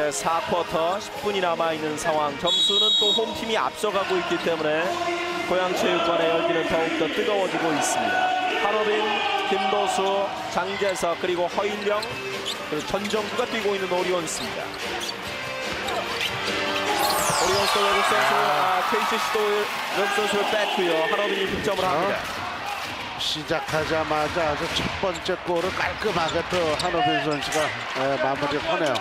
4쿼터 10분이 남아있는 상황. 점수는 또 홈팀이 앞서가고 있기 때문에 고양체육관의 열기는 더욱더 뜨거워지고 있습니다. 한호빈, 김도수, 장재석 그리고 허인영 그리고 전정구가 뛰고 있는 오리온스입니다. 오리온스 외국 선수 KCC도 외국 선수를 뺐고요. 한호빈이 득점을 합니다. 시작하자마자 아주 첫 번째 골을 깔끔하게 또 한호빈 선수가 마무리를 하네요.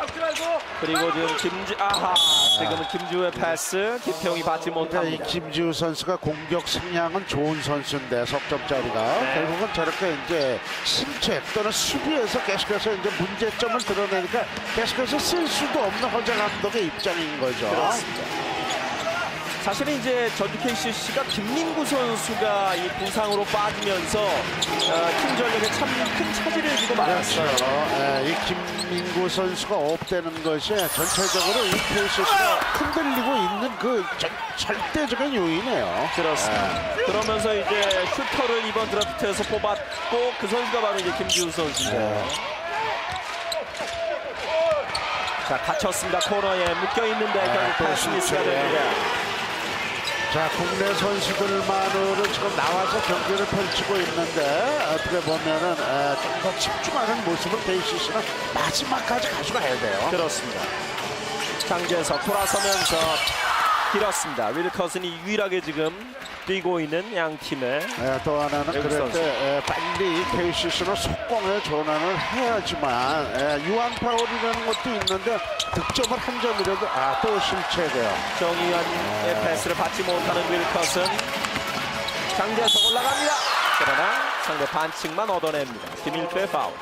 그리고 지금 지금은 김주의 패스 김태용이 받지 못합니다. 이 김지우 선수가 공격 성향은 좋은 선수인데 석점짜리가 결국은 저렇게 이제 신체 또는 수비에서 계속해서 이제 문제점을 드러내니까 계속해서 쓸 수도 없는 허재 감독의 입장인 거죠. 그렇습니다. 사실은 이제 전주 KCC가 김민구 선수가 이 부상으로 빠지면서 팀 전력에 참 큰 차질을 주고 말았어요. 그렇죠. 이 김민구 선수가 없다는 것이 전체적으로 이 KCC가 흔들리고 있는 그 절대적인 요인이에요. 그렇습니다. 그러면서 이제 슈터를 이번 드래프트에서 뽑았고 그 선수가 바로 이제 김지우 선수입니다. 자, 갇혔습니다. 코너에 묶여 있는데 결국 패스 미스가 됩니다. 자, 국내 선수들만으로 지금 나와서 경기를 펼치고 있는데 어떻게 보면은 좀 더 집중하는 모습을 KCC는 마지막까지 가져가야 돼요. 그렇습니다. 장재석 돌아서면서 길었습니다. 윌커슨이 유일하게 지금 뛰고 있는 양 팀의 또 하나는 그럴 때 빨리 KCC로 속공에 전환을 해야지만 유한 파울이라는 것도 있는데 득점을 한 점이라도 또 실체돼요. 정의원의 패스를 받지 못하는 윌커슨. 장재석 올라갑니다. 그러나 상대 반칙만 얻어냅니다. 김일주의 파울.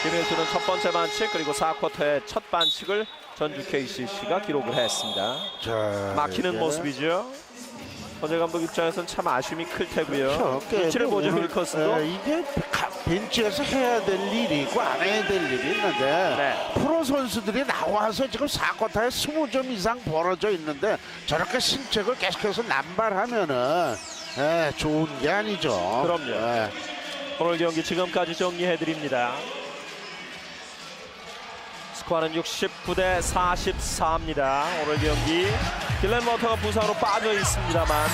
김일주는 첫 번째 반칙 그리고 4쿼터의 첫 반칙을 전주 KCC가 기록을 했습니다. 자, 막히는 모습이죠. 허재 감독 입장에서는 참 아쉬움이 클 테고요. 눈치를 보죠 윌커슨도. 이게 벤치에서 해야 될 일이 있고 안 해야 될 일이 있는데 프로 선수들이 나와서 지금 4쿼터에 20점 이상 벌어져 있는데 저렇게 실책을 계속해서 남발하면은 좋은 게 아니죠. 그럼요. 오늘 경기 지금까지 정리해드립니다. 스코어는 69대 44입니다. 오늘 경기 딜런 워터가 부상으로 빠져 있습니다만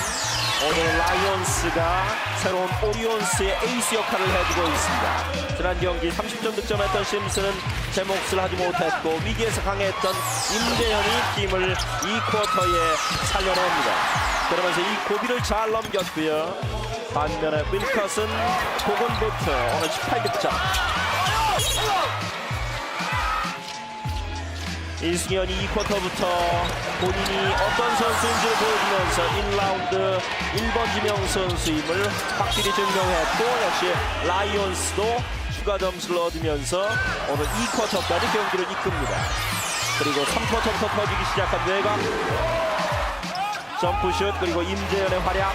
오늘 라이온스가 새로운 오리온스의 에이스 역할을 해주고 있습니다. 지난 경기 30점 득점했던 심슨은 제 몫을 하지 못했고 위기에서 강했던 임재현이 팀을 2쿼터에 살려냅니다. 그러면서 이 고비를 잘 넘겼고요. 반면에 윌커슨, 고건부트 오늘 18득점. 이승현이 2쿼터부터 본인이 어떤 선수인지를 보여주면서 1라운드 1번 지명 선수임을 확실히 증명했고 역시 라이온스도 추가 점수를 얻으면서 오늘 2쿼터까지 경기를 이끕니다. 그리고 3쿼터부터 터지기 시작한 외곽 점프슛 그리고 임재현의 활약.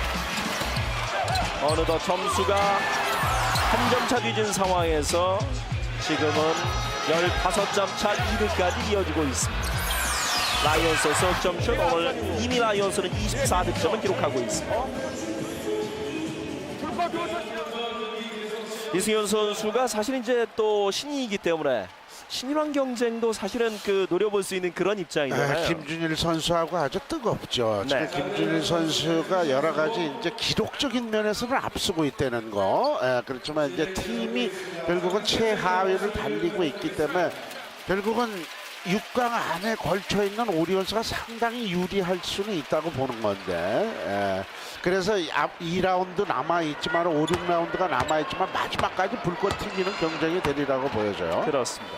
어느덧 점수가 한 점 차 뒤진 상황에서 지금은 15점 차 2위까지 이어지고 있습니다. 라이온스 석점슛 오늘 이미 라이온스는 24득점을 기록하고 있습니다. 이승현 선수가 사실 이제 또 신인이기 때문에 신인왕 경쟁도 사실은 노려볼 수 있는 그런 입장이잖아요. 김준일 선수하고 아주 뜨겁죠. 지금 김준일 선수가 여러 가지 이제 기록적인 면에서는 앞서고 있다는 거. 그렇지만 이제 팀이 결국은 최하위를 달리고 있기 때문에 결국은 6강 안에 걸쳐 있는 오리온스가 상당히 유리할 수는 있다고 보는 건데. 그래서 2라운드 남아 있지만 5, 6라운드가 남아 있지만 마지막까지 불꽃 튀기는 경쟁이 되리라고 보여져요. 그렇습니다.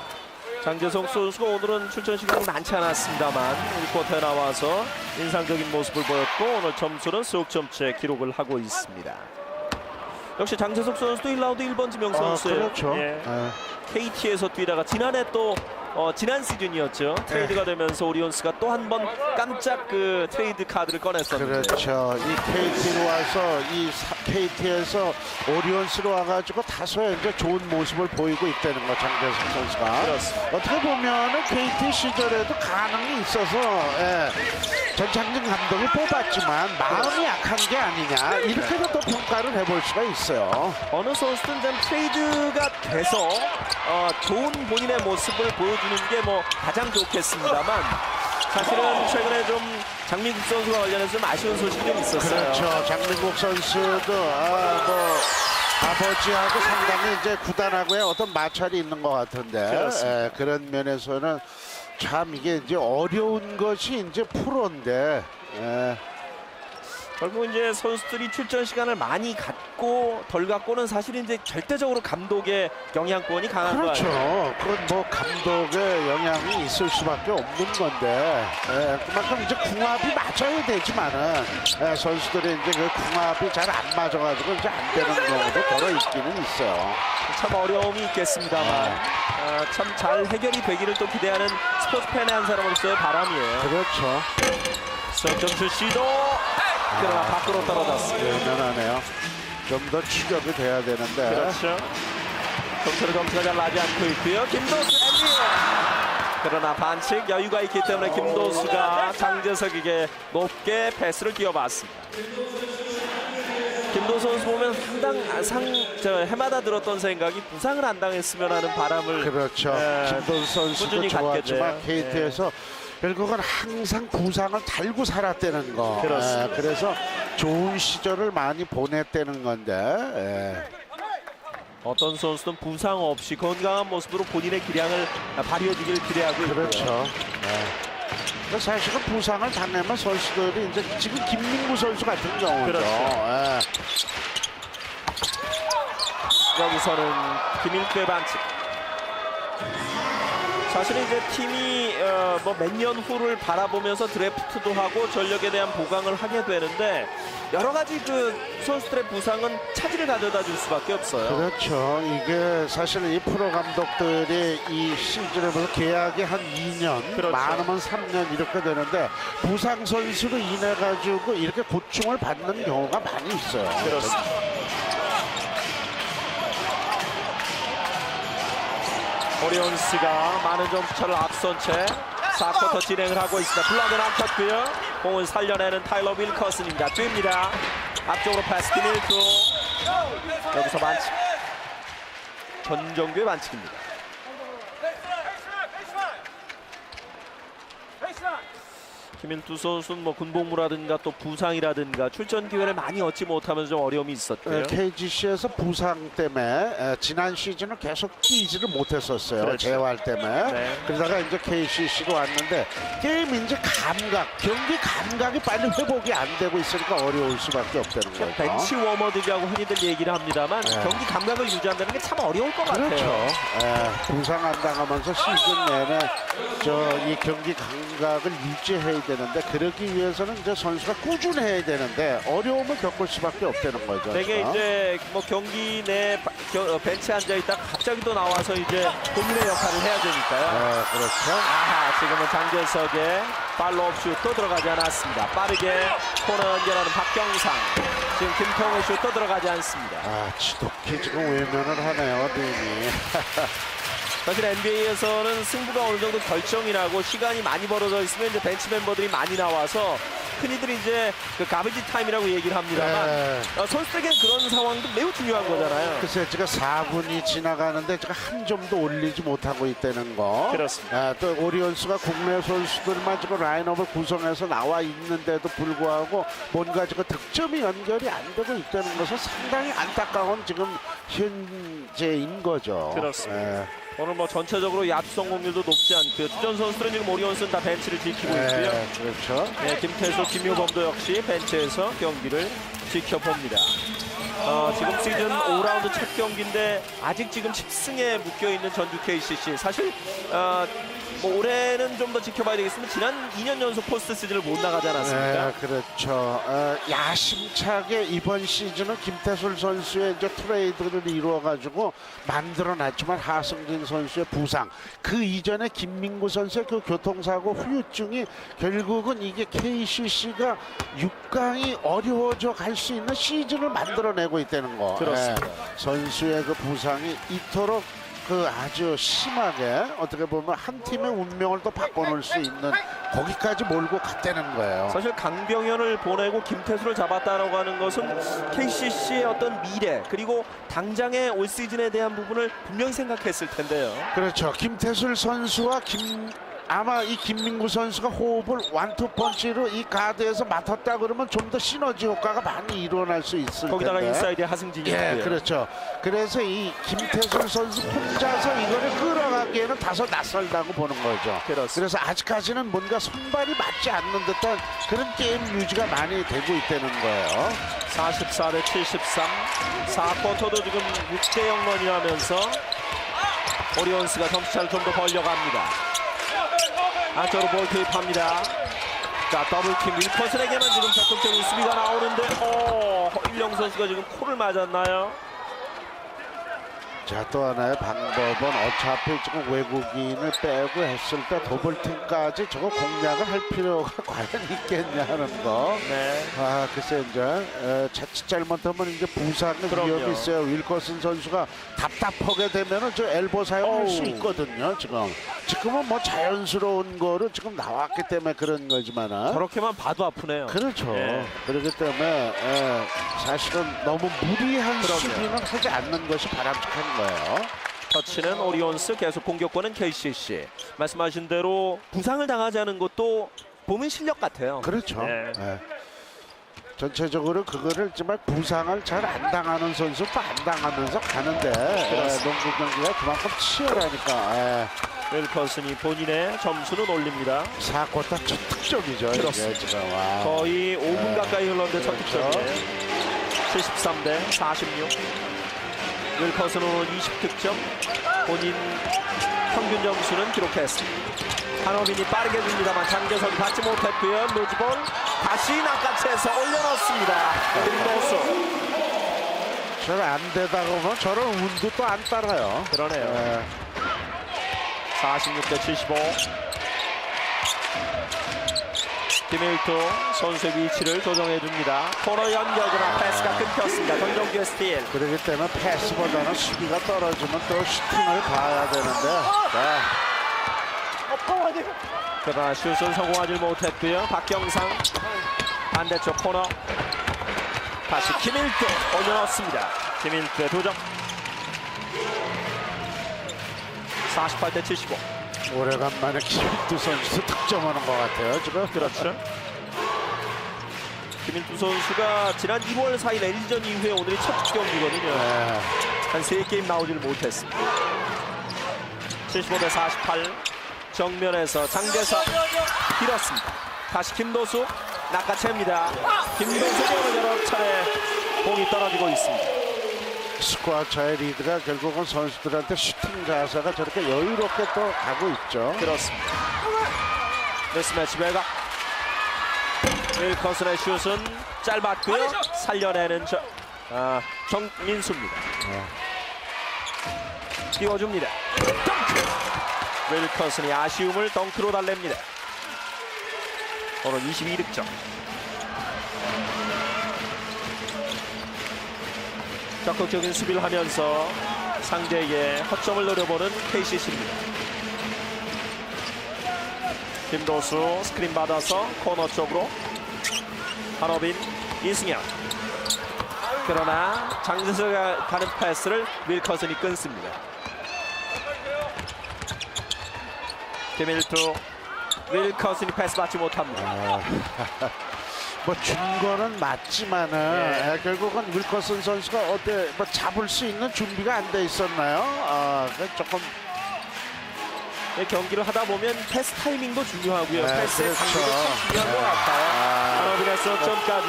장재성 선수가 오늘은 출전 시간이 많지 않았습니다만 1쿼터에 나와서 인상적인 모습을 보였고 오늘 점수는 석점째 기록을 하고 있습니다. 역시 장재석 선수도 1라운드 1번 지명 선수예요. 그렇죠. KT에서 뛰다가 지난해 또 지난 시즌이었죠. 트레이드가 되면서 오리온스가 또 한 번 깜짝 트레이드 카드를 꺼냈었는데. 그렇죠. 이 KT로 와서 이 KT에서 오리온스로 와가지고 다소 이제 좋은 모습을 보이고 있다는 거 장재석 선수가. 그렇습니다. 어떻게 보면은 KT 시절에도 가능이 있어서 전창진 감독이 뽑았지만 마음이 약한 게 아니냐 이렇게도 또 평가를 해볼 수가 있어요. 어느 선수든 좀 트레이드가 돼서 좋은 본인의 모습을 보여주는 게 뭐 가장 좋겠습니다만 사실은 최근에 좀 장민국 선수와 관련해서 좀 아쉬운 소식이 좀 있었어요. 그렇죠. 장민국 선수도 아버지하고 상당히 이제 구단하고의 어떤 마찰이 있는 것 같은데 그런 면에서는 참 이게 이제 어려운 것이 이제 프로인데 결국 이제 선수들이 출전 시간을 많이 갖고 덜 갖고는 사실 이제 절대적으로 감독의 영향권이 강한 거 그렇죠. 아니에요? 그건 뭐 감독의 영향이 있을 수밖에 없는 건데 그만큼 이제 궁합이 맞아야 되지만은 선수들이 이제 그 궁합이 잘 안 맞아가지고 이제 안 되는 경우도 더러 있기는 있어요. 참 어려움이 있겠습니다만 참 잘 해결이 되기를 또 기대하는 스포츠 팬의 한 사람으로서의 바람이에요. 그렇죠. 석점슛 시도 그러나 밖으로 떨어졌습니다. 연연하네요. 좀 더 추격이 돼야 되는데. 그렇죠. 점수가 잘 나지 않고 있고요. 김도수 앤디. 그러나 반칙 여유가 있기 때문에 김도수가 장재석에게 높게 패스를 띄워봤습니다. 김도수 선수 보면 해마다 들었던 생각이 부상을 안 당했으면 하는 바람을 그렇죠. 김도수 선수도 꾸준히 좋았지만 갖게 돼요. KT에서 결국은 항상 부상을 달고 살았다는 거. 그렇습니다. 그래서 좋은 시절을 많이 보냈다는 건데. 어떤 선수든 부상 없이 건강한 모습으로 본인의 기량을 발휘해주길 기대하고 있고요. 그렇죠. 사실은 부상을 당하면 선수들이 이제 지금 김민구 선수 같은 경우죠. 그렇죠. 여기서는 김일두의 반칙. 사실은 이제 팀이 뭐 몇 년 후를 바라보면서 드래프트도 하고 전력에 대한 보강을 하게 되는데 여러 가지 그 선수들의 부상은 차질을 가져다 줄 수밖에 없어요. 그렇죠. 이게 사실 이 프로 감독들이 이 시즌에 벌써 계약이 한 2년, 그렇죠. 많으면 3년 이렇게 되는데 부상 선수로 인해 가지고 이렇게 고충을 받는 경우가 많이 있어요. 그렇습니다. 오리온스가 많은 점수차를 앞선 채 4쿼터 진행을 하고 있습니다. 블락은 안 컸고요. 공을 살려내는 타일러 윌커슨입니다. 뛰입니다. 앞쪽으로 패스 김일두. 여기서 반칙. 전정규의 반칙입니다. 김일두 선수는 뭐 군복무라든가 또 부상이라든가 출전 기회를 많이 얻지 못하면서 좀 어려움이 있었고요. KGC에서 부상 때문에 지난 시즌은 계속 뛰지를 못했었어요. 그렇죠. 재활 때문에. 네. 그러다가 이제 KCC로 왔는데 게임 이제 경기 감각이 빨리 회복이 안 되고 있으니까 어려울 수밖에 없다는 거죠. 벤치 워머들이라고 흔히들 얘기를 합니다만 경기 감각을 유지한다는 게 참 어려울 것 같아요. 그렇죠. 부상 안 당하면서 시즌 내내 이 경기 감각을 유지해야 되는데 그러기 위해서는 이제 선수가 꾸준해야 되는데 어려움을 겪을 수밖에 없다는 거죠. 되게 이제 뭐 경기 내 벤치에 앉아 있다 갑자기 또 나와서 이제 본인의 역할을 해야 되니까요. 그렇죠. 아하, 지금은 장재석의 팔로업 슛도 들어가지 않았습니다. 빠르게 코너 연결하는 박경상. 지금 김통우 슛도 들어가지 않습니다. 지독히 지금 외면을 하네요, 팀이. 사실 NBA에서는 승부가 어느 정도 결정이라고 시간이 많이 벌어져 있으면 이제 벤치 멤버들이 많이 나와서 흔히들 이제 그 가비지 타임이라고 얘기를 합니다만 선수들에겐 그런 상황도 매우 중요한 거잖아요. 글쎄 제가 4분이 지나가는데 제가 한 점도 올리지 못하고 있다는 거. 그렇습니다. 또 오리온스가 국내 선수들만 지금 라인업을 구성해서 나와 있는데도 불구하고 뭔가 지금 득점이 연결이 안 되고 있다는 것은 상당히 안타까운 지금 현재인 거죠. 그렇습니다. 오늘 뭐 전체적으로 야투 성공률도 높지 않고요. 주전 선수들은 지금 오리온스는 다 벤치를 지키고 있고요. 그렇죠. 김태수, 김효범도 역시 bench에서 경기를 지켜봅니다. 지금 시즌 5라운드 첫 경기인데 아직 지금 10승에 묶여있는 전주 KCC. 사실 뭐 올해는 좀 더 지켜봐야 되겠습니다. 지난 2년 연속 포스트 시즌을 못 나가지 않았습니까? 그렇죠. 야심차게 이번 시즌은 김태술 선수의 이제 트레이드를 이루어가지고 만들어놨지만 하승진 선수의 부상, 그 이전에 김민구 선수의 그 교통사고 후유증이 결국은 이게 KCC가 6강이 어려워져 갈 수 있는 시즌을 만들어내고 있다는 거. 그렇습니다. 선수의 그 부상이 이토록 그 아주 심하게 어떻게 보면 한 팀의 운명을 또 바꿔놓을 수 있는 거기까지 몰고 갔다는 거예요. 사실 강병현을 보내고 김태수를 잡았다라고 하는 것은 KCC의 어떤 미래 그리고 당장의 올 시즌에 대한 부분을 분명히 생각했을 텐데요. 그렇죠. 김태술 선수와 아마 이 김민구 선수가 호흡을 완투펀치로 이 가드에서 맡았다 그러면 좀 더 시너지 효과가 많이 일어날 수 있을 거기다가 텐데. 인사이드에 하승진이 예, 있고요. 그렇죠. 그래서 이 김태술 선수 혼자서 이거를 끌어가기에는 다소 낯설다고 보는 거죠. 그렇습니다. 그래서 아직까지는 뭔가 손발이 맞지 않는 듯한 그런 게임 유지가 많이 되고 있다는 거예요. 44대 73. 4쿼터도 지금 6대 0런이 하면서 오리온스가 점수차를 좀 더 벌려갑니다. 안쪽으로 볼 투입합니다. 자, 더블팀 윌커슨에게만 지금 적극적인 수비가 나오는데 허일영 선수가 지금 코를 맞았나요? 자, 또 하나의 방법은 어차피 지금 외국인을 빼고 했을 때 더블팀까지 저거 공략을 할 필요가 과연 있겠냐 하는 거. 네. 아, 글쎄 이제 자칫 잘못하면 이제 부상의 그럼요. 위험이 있어요. 윌커슨 선수가 답답하게 되면은 저 엘보 사용할 수 어우. 있거든요. 지금은 뭐 자연스러운 거로 지금 나왔기 때문에 그런 거지만은. 저렇게만 봐도 아프네요. 그렇죠. 예. 그렇기 때문에 사실은 너무 무리한 그럼요. 수비는 하지 않는 것이 바람직한 거예요. 터치는 오리온스, 계속 공격권은 KCC. 말씀하신 대로 부상을 당하지 않은 것도 보면 실력 같아요. 그렇죠. 네. 예. 전체적으로 그거를 정말 부상을 잘 안 당하는 선수 또 안 당하면서 가는데 농구 경기가 그만큼 치열하니까 윌커슨이 본인의 점수는 올립니다. 4쿼터 첫 득점이죠. 이게 그렇습니다. 지금 와. 거의 5분 가까이 흘렀는데 첫 그렇죠. 득점이에요. 73대 46. 윌커슨은 오늘 20득점. 본인 평균 점수는 기록했습니다. 한호빈이 빠르게 줍니다만 장재석이 받지 못했고요. 노지볼 다시 낚아채서 올려놓습니다. 김도수. 저는 안 되다 보면 저런 운도 또 안 따라요. 그러네요. 46대 75. 김일투 선수의 위치를 조정해줍니다. 코너 연결되나 패스가 끊겼습니다. 전정규의 스틸. 그렇기 때문에 패스보다는 수비가 떨어지면 또 슈팅을 봐야 되는데 그러나 슛은 성공하지 못했고요. 박경상 반대쪽 코너 다시 김일투 올려놓습니다. 김일투의 2점. 48대 75. 오래간만에 김일두 선수 득점하는 것 같아요. 지금 그렇죠. 김일투 선수가 지난 2월 4일 LG전 이후에 오늘이 첫 경기거든요. 한 3게임 나오지를 못했습니다. 75대 48. 정면에서 장재석 길었습니다. 다시 김도수 낚아챕니다. 김도수가 오늘 여러 차례 공이 떨어지고 있습니다. 스쿼트의 리드가 결국은 선수들한테 슈팅 자세가 저렇게 여유롭게 또 가고 있죠. 그렇습니다. 미스매치 외곽. 윌커슨의 슛은 짧았고요. 살려내는 정민수입니다. 띄워줍니다. 덩크. 윌커슨이 아쉬움을 덩크로 달랩니다. 오늘 22득점. 적극적인 수비를 하면서 상대에게 허점을 노려보는 KCC입니다. 김도수 스크린 받아서 코너 쪽으로 한호빈, 이승현. 그러나 장재석이 가는 패스를 윌커슨이 끊습니다. 김일투, 윌커슨이 패스 받지 못합니다. 뭐 준 거는 맞지만은 결국은 윌커슨 선수가 어때 뭐 잡을 수 있는 준비가 안 돼 있었나요? 조금 경기를 하다 보면 패스 타이밍도 중요하고요. 네, 패스의 그렇죠. 강도도 참 중요한 것 같아요. 한호빈의 석점까지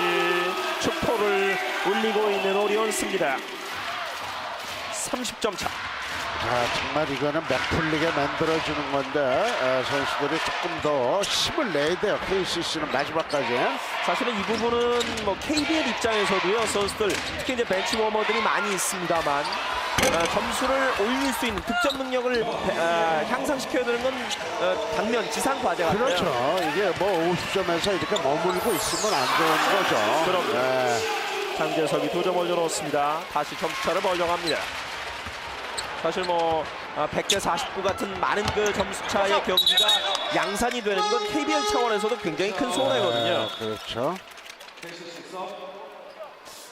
축포를 울리고 있는 오리온스입니다. 30점 차. 정말 이거는 맥풀리게 만들어주는 건데 선수들이 조금 더 힘을 내야 돼요. KCC는 마지막까지. 사실은 이 부분은 뭐 KBL 입장에서도요. 선수들 특히 이제 벤치 워머들이 많이 있습니다만 점수를 올릴 수 있는 득점 능력을 향상시켜야 되는 건 당면 지상 과제 같아요. 그렇죠. 이게 뭐 50점에서 이렇게 머물고 있으면 안 되는 거죠. 그럼요. 장재석이 2점 올려놓습니다. 다시 점수차를 벌려갑니다. 사실 뭐 100대 49 같은 많은 그 점수 차의 경기가 양산이 되는 건 KBL 차원에서도 굉장히 큰 손해거든요. 그렇죠.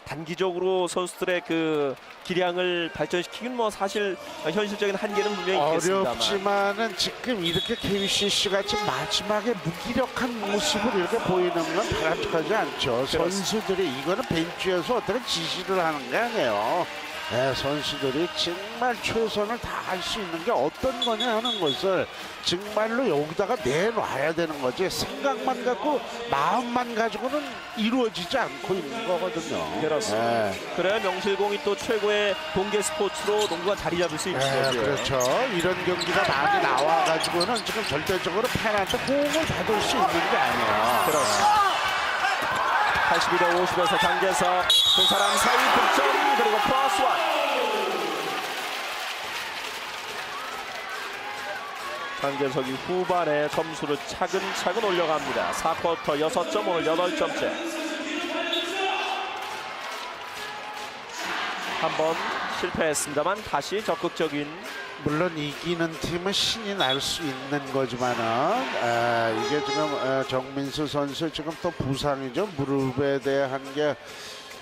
단기적으로 선수들의 그 기량을 발전시키긴 뭐 사실 현실적인 한계는 분명히 있겠습니다만. 어렵지만은 지금 이렇게 KCC 같이 마지막에 무기력한 모습을 이렇게 보이는 건 바람직하지 않죠. 선수들이 이거는 벤치에서 어떻게 지시를 하는 게 아니에요. 네, 선수들이 정말 최선을 다할 수 있는 게 어떤 거냐 하는 것을 정말로 여기다가 내놔야 되는 거지. 생각만 갖고 마음만 가지고는 이루어지지 않고 있는 거거든요. 그렇습니다. 네. 그래야 명실공히 또 최고의 동계 스포츠로 농구가 자리 잡을 수 있는 거죠. 그렇죠. 이런 경기가 많이 나와가지고는 지금 절대적으로 팬한테 호응을 받을 수 있는 게 아니에요. 그렇습니다. 82대 50에서 장재석 두 사람 사이 득점 그리고 플러스 원. 장재석이 후반에 점수를 차근차근 올려갑니다. 4쿼터 6점 오늘 8점째. 한번 실패했습니다만 다시 적극적인. 물론 이기는 팀은 신이 날 수 있는 거지만은 이게 지금 정민수 선수 지금 또 부상이죠. 무릎에 대한 게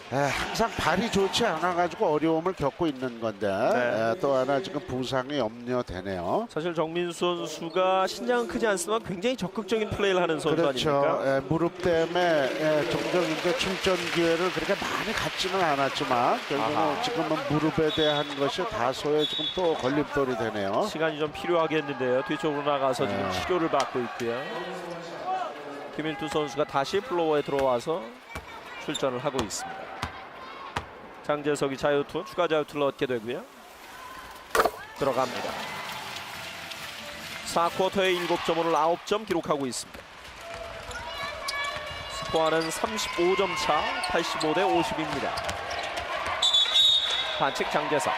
항상 발이 좋지 않아 가지고 어려움을 겪고 있는 건데 또 하나 지금 부상이 염려되네요. 사실 정민수 선수가 신장은 크지 않지만 굉장히 적극적인 플레이를 하는 선수 그렇죠. 아닙니까? 무릎 때문에 종종 이제 출전 기회를 그렇게 많이 갖지는 않았지만 결국은 지금은 무릎에 대한 것이 다소의 지금 또 걸림돌이 되네요. 시간이 좀 필요하겠는데요. 뒤쪽으로 나가서 지금 치료를 받고 있고요. 김일두 선수가 다시 플로어에 들어와서 출전을 하고 있습니다. 장재석이 자유투, 추가 자유투를 얻게 되고요. 들어갑니다. 4쿼터에 7점, 오늘 9점 기록하고 있습니다. 스코어는 35점 차, 85대 50입니다. 반칙 장재석.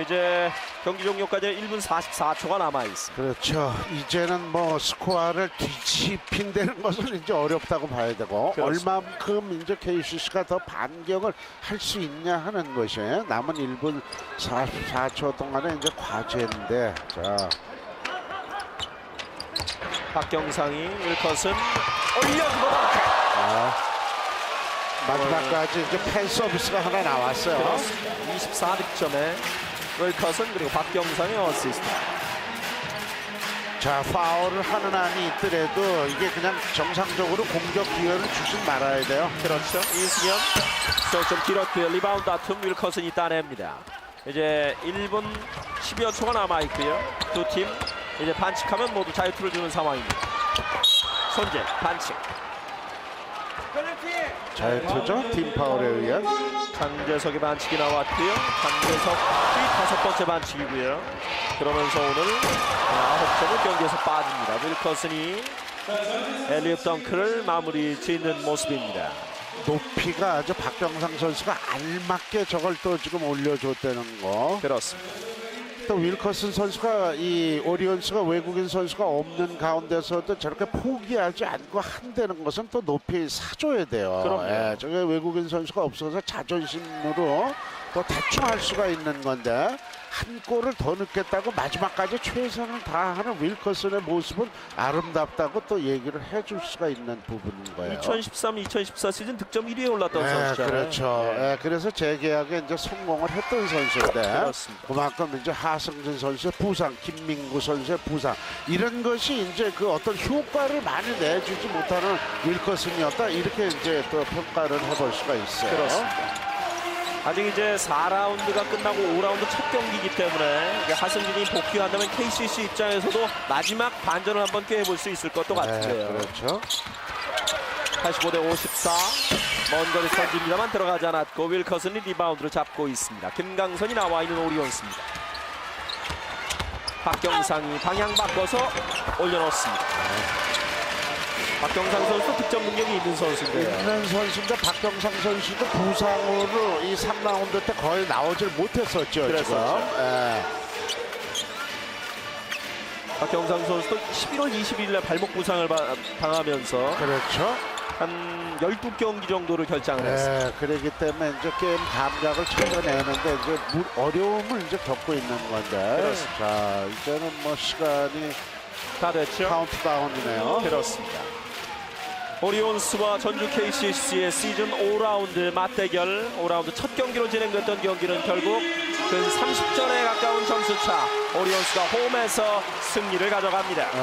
이제 경기 종료까지 1분 44초가 남아 있습니다. 그렇죠. 이제는 뭐 스코어를 뒤집힌다는 것은 이제 어렵다고 봐야 되고 그렇습니다. 얼만큼 이제 KCC가 더 반격을 할 수 있냐 하는 것이 남은 1분 44초 동안에 이제 과제인데 자. 박경상이 1컷은 올려주고 마지막까지 이제 팬 서비스가 하나 나왔어요. 24득점에 웰컷은 그리고 박경상의 어시스트. 자, 파울을 하는 한이 있더라도 이게 그냥 정상적으로 공격 기회를 주진 말아야 돼요. 그렇죠. 이승현 좀 길었고요. 리바운드 다툼 윌컷은 따냅니다. 이제 1분 10여 초가 남아 있고요. 두 팀 이제 반칙하면 모두 자유투를 주는 상황입니다. 손재 반칙. 자유투죠. 팀 파울에 의한. 장재석의 반칙이 나왔고요. 장재석이 5번째 반칙이고요. 그러면서 오늘 9점을 경기에서 빠집니다. 윌커슨이 엘리엇 덩크를 마무리 짓는 모습입니다. 높이가 아주 박경상 선수가 알맞게 저걸 또 지금 올려줬다는 거. 그렇습니다. 또 윌커슨 선수가 이 오리온스가 외국인 선수가 없는 가운데서도 저렇게 포기하지 않고 한다는 것은 또 높이 사줘야 돼요. 그럼요. 저게 외국인 선수가 없어서 자존심으로 또 대충 할 수가 있는 건데 한 골을 더 넣겠다고 마지막까지 최선을 다하는 윌커슨의 모습은 아름답다고 또 얘기를 해줄 수가 있는 부분인 거예요. 2013-2014 시즌 득점 1위에 올랐던 선수잖아요. 그렇죠. 그래서 재계약에 이제 성공을 했던 선수인데 그렇습니다. 그만큼 이제 하승진 선수의 부상, 김민구 선수의 부상 이런 것이 이제 그 어떤 효과를 많이 내주지 못하는 윌커슨이었다 이렇게 이제 또 평가를 해볼 수가 있어요. 그렇습니다. 아직 이제 4라운드가 끝나고 5라운드 첫 경기이기 때문에 하승진이 복귀한다면 KCC 입장에서도 마지막 반전을 한번 꾀해볼 수 있을 것도 같은데요. 그렇죠. 85대 54. 먼 거리 던집니다만 들어가지 않았고 윌커슨이 리바운드를 잡고 있습니다. 김강선이 나와 있는 오리온스입니다. 박경상이 방향 바꿔서 올려놓습니다. 박경상 선수 득점 능력이 있는 선수인데요. 있는 선수인데 박경상 선수도 부상으로 이 3라운드 때 거의 나오질 못했었죠. 그랬었죠. 지금. 박경상 선수도 11월 21일에 발목 부상을 당하면서 그렇죠. 한 12경기 정도를 결장을 했습니다. 네, 그렇기 때문에 이제 게임 감각을 찾아내는데 이제 어려움을 이제 겪고 있는 건데. 그렇습니다. 자, 이제는 뭐 시간이 다 됐죠? 카운트다운이네요. 그렇습니다. 오리온스와 전주 KCC의 시즌 5라운드 맞대결, 5라운드 첫 경기로 진행됐던 경기는 결국 근 30점에 가까운 점수차, 오리온스가 홈에서 승리를 가져갑니다.